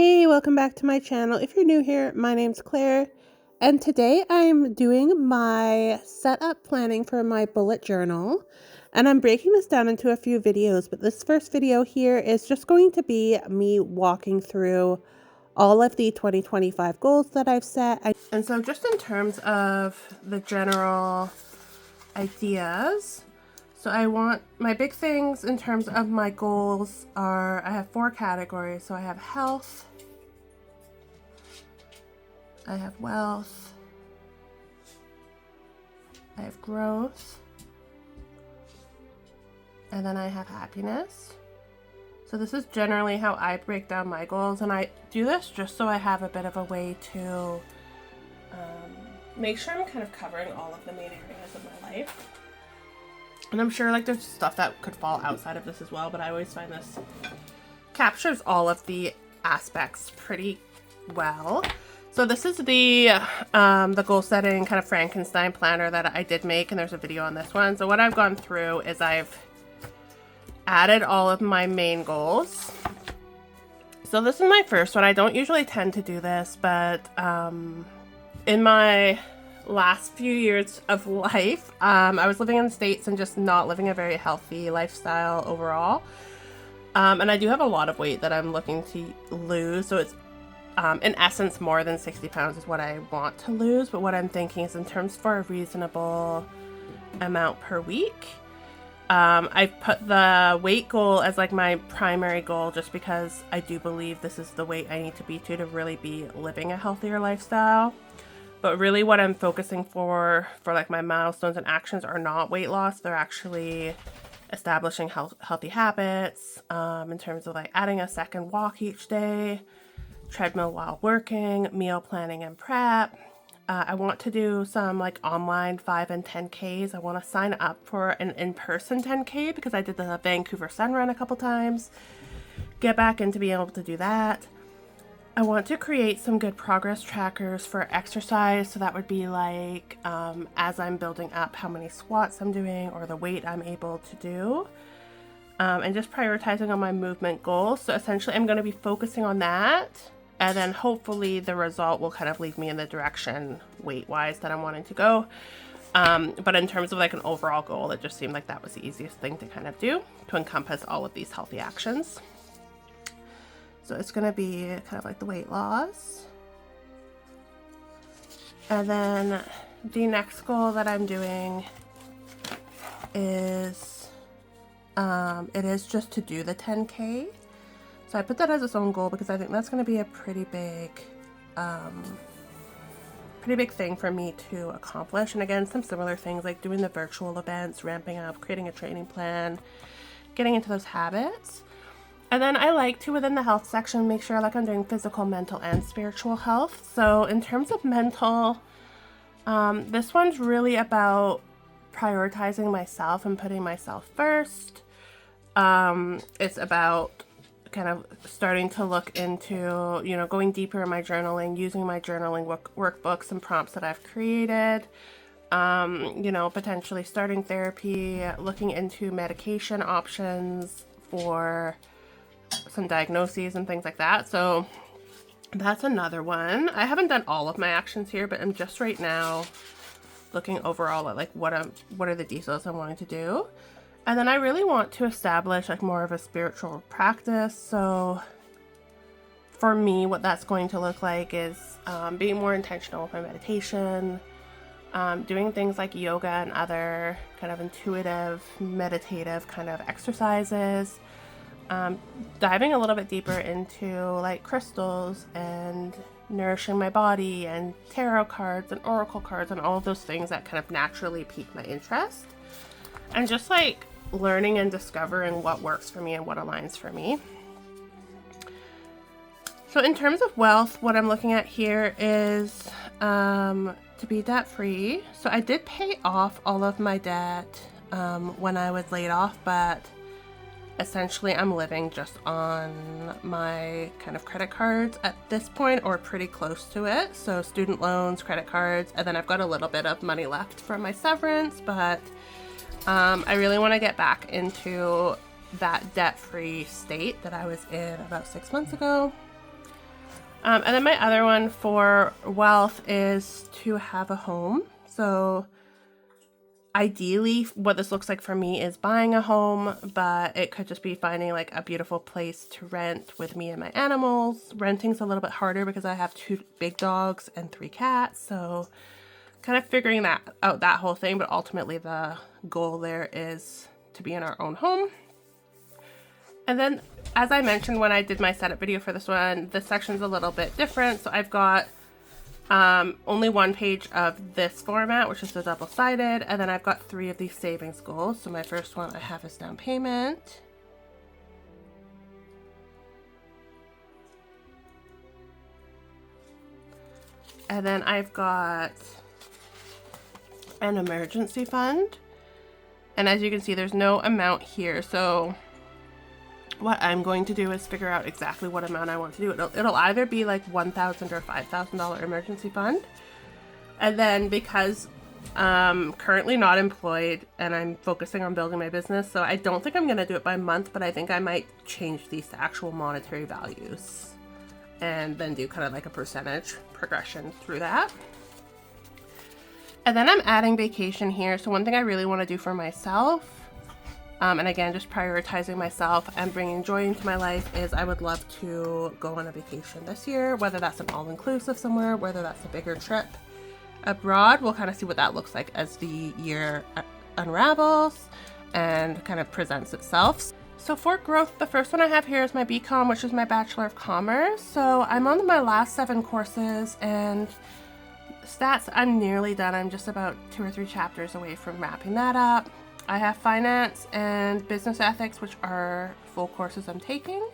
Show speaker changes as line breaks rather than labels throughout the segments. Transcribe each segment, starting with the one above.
Hey, welcome back to my channel. If you're new here, my name's Claire, and today I'm doing my setup planning for my bullet journal, and I'm breaking this down into a few videos, but this first video here is just going to be me walking through all of the 2025 goals that I've set. And so just in terms of the general ideas, so I want my big things in terms of my goals are, I have 4 categories. So I have health, I have wealth, I have growth, and then I have happiness. So this is generally how I break down my goals, and I do this just so I have a bit of a way to make sure I'm kind of covering all of the main areas of my life. And I'm sure like there's stuff that could fall outside of this as well, but I always find this captures all of the aspects pretty well. So this is the goal setting kind of Frankenstein planner that I did make, and there's a video on this one. So what I've gone through is I've added all of my main goals. So this is my first one. I don't usually tend to do this, but in my last few years of life, I was living in the States and just not living a very healthy lifestyle overall. And I do have a lot of weight that I'm looking to lose. So it's in essence more than 60 pounds is what I want to lose. But what I'm thinking is in terms for a reasonable amount per week. I've put the weight goal as like my primary goal just because I do believe this is the weight I need to be to really be living a healthier lifestyle. But really what I'm focusing for like my milestones and actions are not weight loss. They're actually establishing healthy habits in terms of like adding a second walk each day, treadmill while working, meal planning and prep. I want to do some like online 5 and 10Ks. I want to sign up for an in-person 10K because I did the Vancouver Sun Run a couple times. Get back into being able to do that. I want to create some good progress trackers for exercise. So that would be like as I'm building up how many squats I'm doing or the weight I'm able to do. And just prioritizing on my movement goals. So essentially I'm going to be focusing on that. And then hopefully the result will kind of lead me in the direction weight-wise that I'm wanting to go. But in terms of like an overall goal, it just seemed like that was the easiest thing to kind of do to encompass all of these healthy actions. So it's going to be kind of like the weight loss. And then the next goal that I'm doing is, it is just to do the 10K. So I put that as its own goal because I think that's going to be a pretty big thing for me to accomplish. And again, some similar things like doing the virtual events, ramping up, creating a training plan, getting into those habits. And then I like to, within the health section, make sure like I'm doing physical, mental, and spiritual health. So in terms of mental, this one's really about prioritizing myself and putting myself first. It's about kind of starting to look into, you know, going deeper in my journaling, using my journaling workbooks and prompts that I've created. You know, potentially starting therapy, looking into medication options for some diagnoses and things like that. So that's another one. I haven't done all of my actions here, but I'm just right now looking overall at like what are the details I'm wanting to do. And then I really want to establish like more of a spiritual practice. So for me, what that's going to look like is being more intentional with my meditation, doing things like yoga and other kind of intuitive, meditative kind of exercises, diving a little bit deeper into like crystals and nourishing my body and tarot cards and oracle cards and all of those things that kind of naturally pique my interest. And just like learning and discovering what works for me and what aligns for me. So in terms of wealth, what I'm looking at here is to be debt free. So I did pay off all of my debt when I was laid off, but essentially I'm living just on my kind of credit cards at this point, or pretty close to it. So student loans, credit cards, and then I've got a little bit of money left from my severance, but I really want to get back into that debt-free state that I was in about 6 months ago. And then my other one for wealth is to have a home. So ideally, what this looks like for me is buying a home, but it could just be finding like a beautiful place to rent with me and my animals. Renting's a little bit harder because I have 2 big dogs and 3 cats. So kind of figuring that out, that whole thing, but ultimately the goal there is to be in our own home. And then, as I mentioned when I did my setup video for this one, this section's a little bit different. So I've got only 1 page of this format, which is the double-sided, and then I've got 3 of these savings goals. So my first one I have is down payment. And then I've got an emergency fund. And as you can see, there's no amount here. So what I'm going to do is figure out exactly what amount I want to do. It'll either be like $1,000 or $5,000 emergency fund. And then because I'm currently not employed and I'm focusing on building my business, so I don't think I'm going to do it by month, but I think I might change these to actual monetary values and then do kind of like a percentage progression through that. And then I'm adding vacation here. So one thing I really want to do for myself, and again, just prioritizing myself and bringing joy into my life, is I would love to go on a vacation this year, whether that's an all-inclusive somewhere, whether that's a bigger trip abroad. We'll kind of see what that looks like as the year unravels and kind of presents itself. So for growth, the first one I have here is my BCom, which is my Bachelor of Commerce. So I'm on my last 7 courses, and stats, I'm nearly done. I'm just about 2 or 3 chapters away from wrapping that up. I have finance and business ethics, which are full courses I'm taking.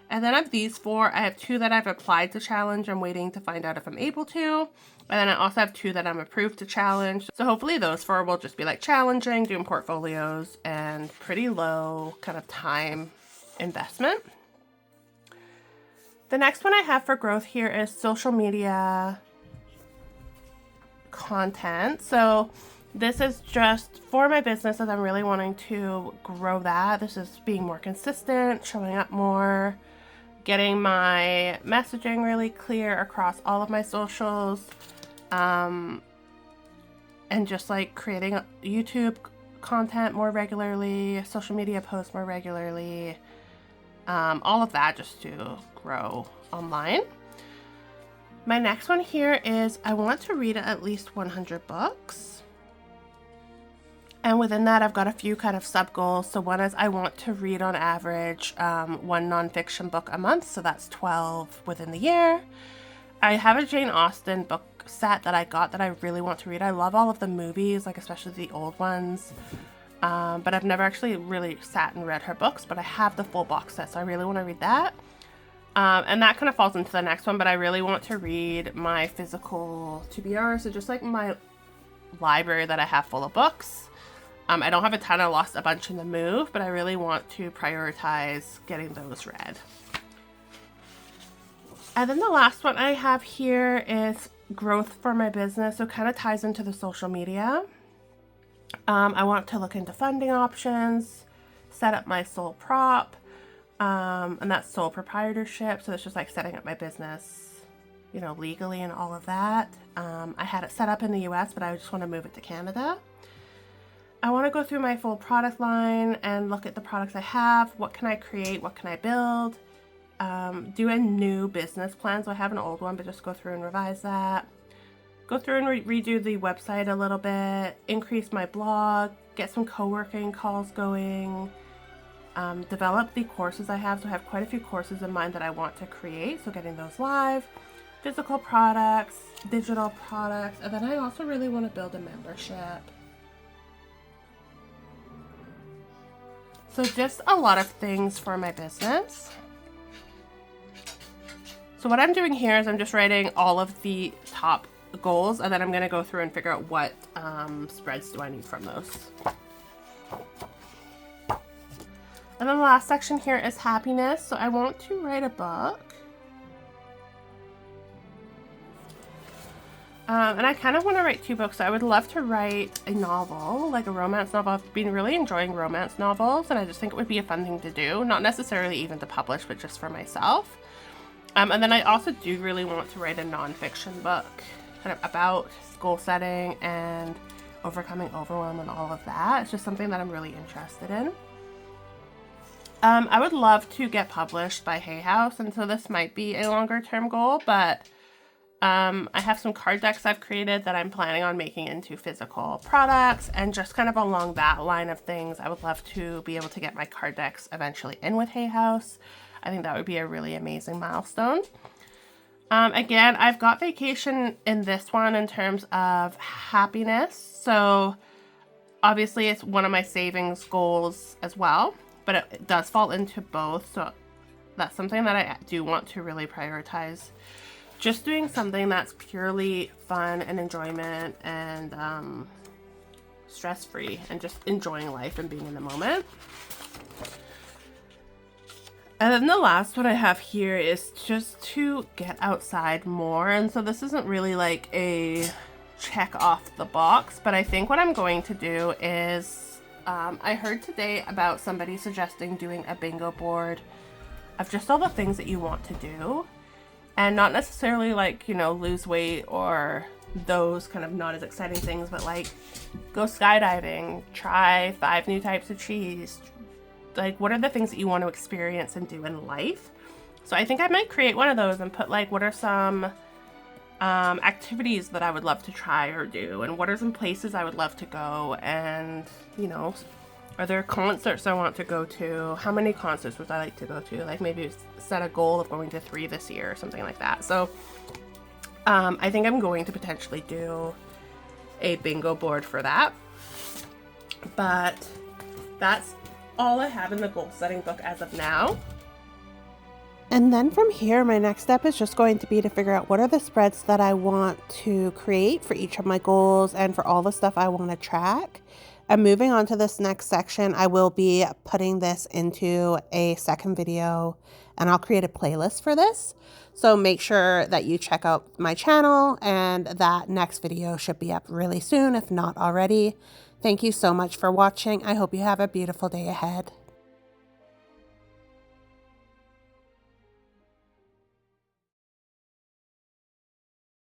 And then of these 4, I have 2 that I've applied to challenge. I'm waiting to find out if I'm able to. And then I also have 2 that I'm approved to challenge. So hopefully those 4 will just be like challenging, doing portfolios, and pretty low kind of time investment. The next one I have for growth here is social media content. So this is just for my business, as I'm really wanting to grow that. This is being more consistent, showing up more, getting my messaging really clear across all of my socials, and just like creating YouTube content more regularly, social media posts more regularly, all of that just to grow online. My next one here is I want to read at least 100 books. And within that, I've got a few kind of sub goals. So one is I want to read on average 1 nonfiction book a month. So that's 12 within the year. I have a Jane Austen book set that I got that I really want to read. I love all of the movies, like especially the old ones. But I've never actually really sat and read her books, but I have the full box set. So I really want to read that. And that kind of falls into the next one, but I really want to read my physical TBR. So just like my library that I have full of books. I don't have a ton. I lost a bunch in the move, but I really want to prioritize getting those read. And then the last one I have here is growth for my business. So it kind of ties into the social media. I want to look into funding options, set up my sole prop, and that's sole proprietorship. So it's just like setting up my business, you know, legally and all of that. I had it set up in the US, but I just want to move it to Canada. I want to go through my full product line and look at the products I have. What can I create? What can I build? Do a new business plan. So I have an old one, but just go through and revise that. Go through and redo the website a little bit. Increase my blog. Get some co-working calls going. Develop the courses I have. So I have quite a few courses in mind that I want to create. So getting those live. Physical products, digital products. And then I also really want to build a membership. So just a lot of things for my business. So what I'm doing here is I'm just writing all of the top goals, and then I'm going to go through and figure out what spreads do I need from those. And then the last section here is happiness. So I want to write a book. And I kind of want to write 2 books. So I would love to write a novel, like a romance novel. I've been really enjoying romance novels, and I just think it would be a fun thing to do. Not necessarily even to publish, but just for myself. And then I also do really want to write a nonfiction book kind of about goal setting and overcoming overwhelm and all of that. It's just something that I'm really interested in. I would love to get published by Hay House, and so this might be a longer term goal, but I have some card decks I've created that I'm planning on making into physical products, and just kind of along that line of things, I would love to be able to get my card decks eventually in with Hay House. I think that would be a really amazing milestone. Again, I've got vacation in this one in terms of happiness. So obviously it's one of my savings goals as well, but it does fall into both. So that's something that I do want to really prioritize. Just doing something that's purely fun and enjoyment and stress-free and just enjoying life and being in the moment. And then the last one I have here is just to get outside more. And so this isn't really like a check off the box, but I think what I'm going to do is, I heard today about somebody suggesting doing a bingo board of just all the things that you want to do. And not necessarily like, you know, lose weight or those kind of not as exciting things, but like go skydiving, try 5 new types of cheese. Like, what are the things that you want to experience and do in life? So I think I might create one of those and put like, what are some activities that I would love to try or do? And what are some places I would love to go? And, you know, are there concerts I want to go to? How many concerts would I like to go to? Like maybe set a goal of going to 3 this year or something like that. So I think I'm going to potentially do a bingo board for that. But that's all I have in the goal setting book as of now. And then from here, my next step is just going to be to figure out what are the spreads that I want to create for each of my goals and for all the stuff I want to track. And moving on to this next section, I will be putting this into a second video and I'll create a playlist for this. So make sure that you check out my channel, and that next video should be up really soon, if not already. Thank you so much for watching. I hope you have a beautiful day ahead.